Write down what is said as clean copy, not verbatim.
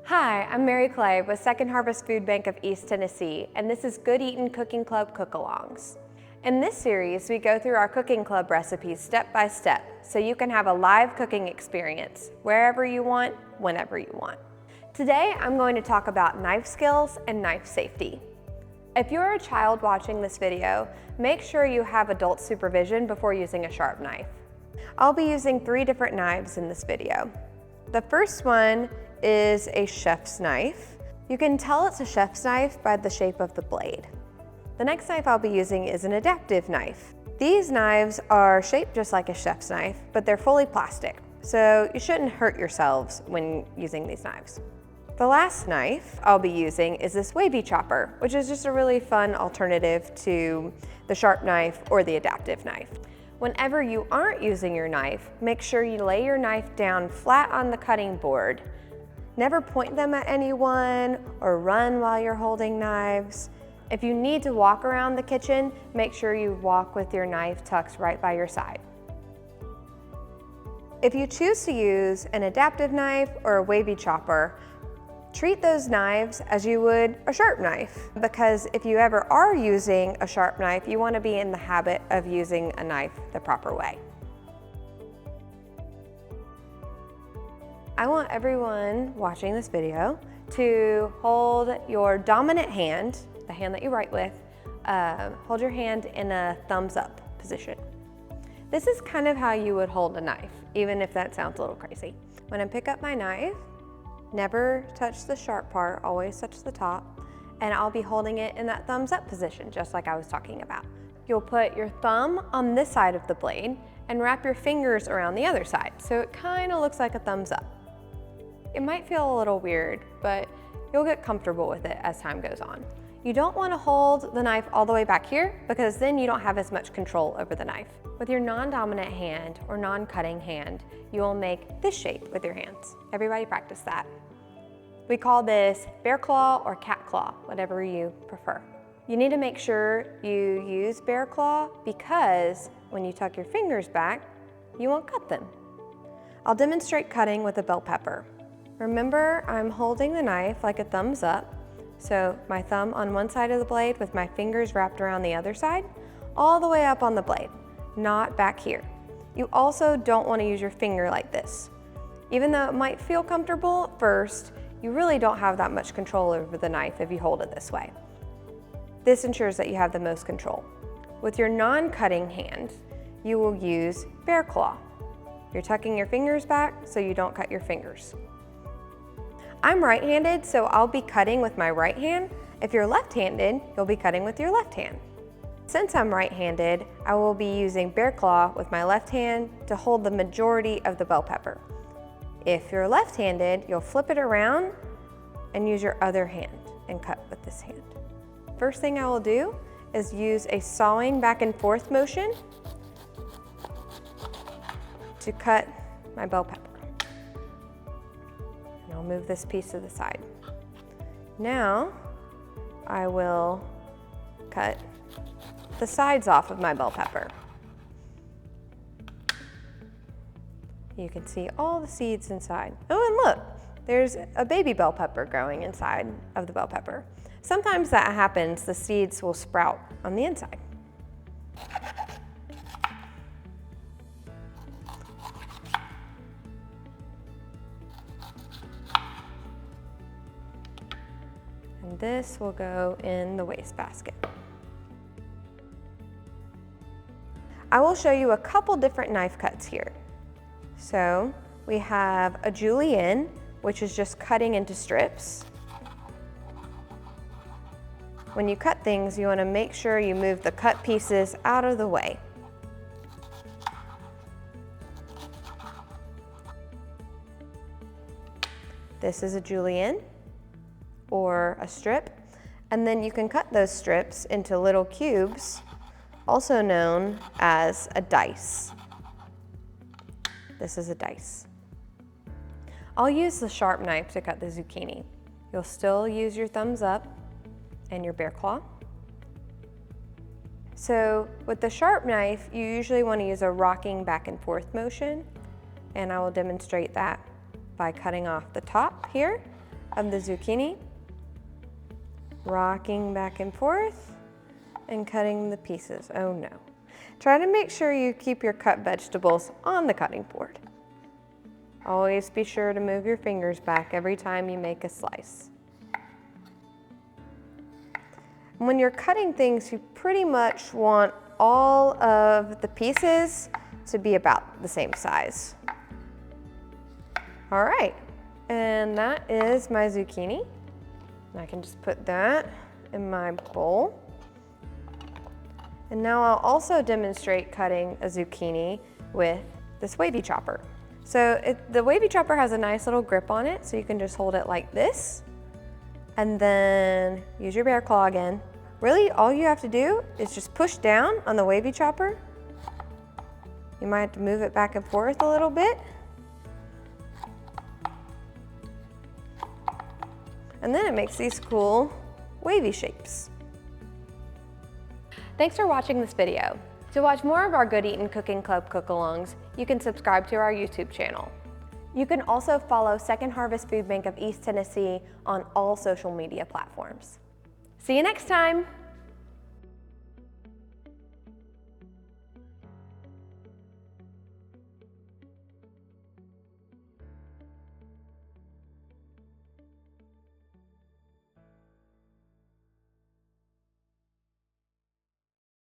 Hi, I'm Mary Clay with Second Harvest Food Bank of East Tennessee, and this is GoodEaTN Cooking Club Cook-Alongs. In this series, we go through our cooking club recipes step by step, so you can have a live cooking experience wherever you want, whenever you want. Today, I'm going to talk about knife skills and knife safety. If you're a child watching this video, make sure you have adult supervision before using a sharp knife. I'll be using 3 different knives in this video. The first one is a chef's knife. You can tell it's a chef's knife by the shape of the blade. The next knife I'll be using is an adaptive knife. These knives are shaped just like a chef's knife, but they're fully plastic, so you shouldn't hurt yourselves when using these knives. The last knife I'll be using is this wavy chopper, which is just a really fun alternative to the sharp knife or the adaptive knife. Whenever you aren't using your knife, make sure you lay your knife down flat on the cutting board. Never point them at anyone or run while you're holding knives. If you need to walk around the kitchen, make sure you walk with your knife tucked right by your side. If you choose to use an adaptive knife or a wavy chopper, treat those knives as you would a sharp knife, because if you ever are using a sharp knife, you want to be in the habit of using a knife the proper way. I want everyone watching this video to hold your dominant hand, the hand that you write with, hold your hand in a thumbs up position. This is kind of how you would hold a knife, even if that sounds a little crazy. When I pick up my knife, never touch the sharp part, always touch the top, and I'll be holding it in that thumbs up position, just like I was talking about. You'll put your thumb on this side of the blade and wrap your fingers around the other side, so it kind of looks like a thumbs up. It might feel a little weird, but you'll get comfortable with it as time goes on. You don't want to hold the knife all the way back here, because then you don't have as much control over the knife. With your non-dominant hand or non-cutting hand, you will make this shape with your hands. Everybody practice that. We call this bear claw or cat claw, whatever you prefer. You need to make sure you use bear claw, because when you tuck your fingers back, you won't cut them. I'll demonstrate cutting with a bell pepper. Remember, I'm holding the knife like a thumbs up, so my thumb on one side of the blade with my fingers wrapped around the other side, all the way up on the blade, not back here. You also don't want to use your finger like this. Even though it might feel comfortable at first, you really don't have that much control over the knife if you hold it this way. This ensures that you have the most control. With your non-cutting hand, you will use bear claw. You're tucking your fingers back so you don't cut your fingers. I'm right-handed, so I'll be cutting with my right hand. If you're left-handed, you'll be cutting with your left hand. Since I'm right-handed, I will be using bear claw with my left hand to hold the majority of the bell pepper. If you're left-handed, you'll flip it around and use your other hand and cut with this hand. First thing I will do is use a sawing back and forth motion to cut my bell pepper. And I'll move this piece to the side. Now, I will cut the sides off of my bell pepper. You can see all the seeds inside. Oh, and look, there's a baby bell pepper growing inside of the bell pepper. Sometimes that happens, the seeds will sprout on the inside. And this will go in the wastebasket. I will show you a couple different knife cuts here. So we have a julienne, which is just cutting into strips. When you cut things, you want to make sure you move the cut pieces out of the way. This is a julienne or a strip, and then you can cut those strips into little cubes, also known as a dice. This is a dice. I'll use the sharp knife to cut the zucchini. You'll still use your thumbs up and your bear claw. So with the sharp knife, you usually want to use a rocking back and forth motion, and I will demonstrate that by cutting off the top here of the zucchini, rocking back and forth and cutting the pieces. Oh no. Try to make sure you keep your cut vegetables on the cutting board. Always be sure to move your fingers back every time you make a slice. When you're cutting things, you pretty much want all of the pieces to be about the same size. All right, and that is my zucchini. And I can just put that in my bowl. And now I'll also demonstrate cutting a zucchini with this wavy chopper. So the wavy chopper has a nice little grip on it, so you can just hold it like this, and then use your bear claw again. Really, all you have to do is just push down on the wavy chopper. You might have to move it back and forth a little bit. And then it makes these cool wavy shapes. Thanks for watching this video. To watch more of our Good Eatin' Cooking Club cook-alongs, you can subscribe to our YouTube channel. You can also follow Second Harvest Food Bank of East Tennessee on all social media platforms. See you next time.